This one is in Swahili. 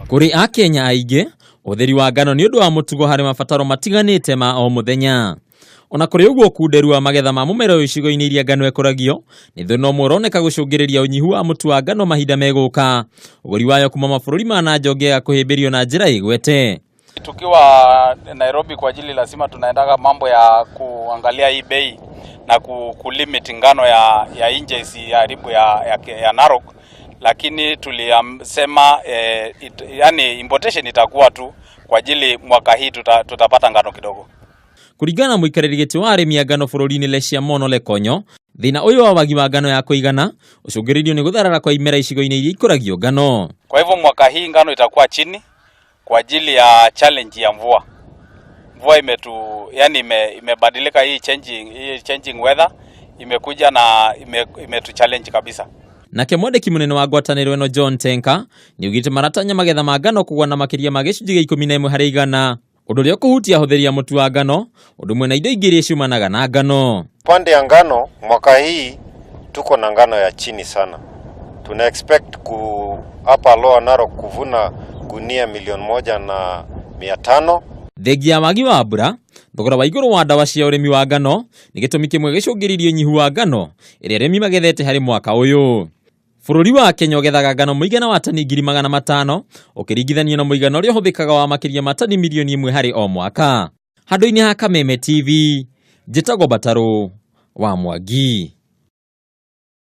Kuri Akenya aingĩ utheri wa ngano ni undu wa mutugo hari mabataro matiganite ma o muthenya. Ona kuri uguo kunderu wa magetha ma mumera icigo-ini iria ngano ekuragio ni thina umwe uroneka gucungiriria unyihu wa mutu wa ngano mahinda meguka. Uguri wayo kuma mabururi ma na njonge ya kuhimbirio na njira igwete. Tukiwa Nairobi kwa ajili lazima tunaendaga mambo ya kuangalia hii bei na kulimit ngano ya nje isiharibu ya Narok, lakini tulisema yani importation itakuwa tu kwa ajili mwaka hii tutapata ngano kidogo. Kuringana muikariri giti wa arimi ngano bururi-ini Lecia Mono Lekonyo, thina uyu wa waagi wa ngano ya kuigana ucungiririo ni gutharara kwa imera icigo-ini iria ikuragio ngano. Kwa hivyo mwaka hii ngano itakuwa chini kwa ajili ya challenge ya mvua. Mvua imebadilika, hii changing weather imekuja na imetu challenge kabisa. Nake mwandiki munene wa ngwataniro eno John Tenka ni ugite maratanya magetha ma ngano kugwa na makiria ma gicunji gia 11 harĩ igana, undu ria kuhutia hutheria mutu wa ngano undu mwena indo ingĩ iria ciumanaga na ngano. Pande ya ngano mwaka hii tuko na ngano ya chini sana. Tuna expect hapa Lower Narok kuvuna gunia 1,500,000. Thegia waagi wa mbura, thogora wa iguru wa ndawa cia urimi wa ngano ni gitumi kimwe gicungiririo nyihu wa ngano iria arimi magethete hari mwaka uyu. Bururi wa Kenya ugethaga ngano muigana wa tani 500,000 ukiringithanio na muigana uria uhuthikaga wa makiria ma tani milioni 1 hari o mwaka. Handu-ini ha Kameme TV, njitagwo Mbataru wa Mwangi.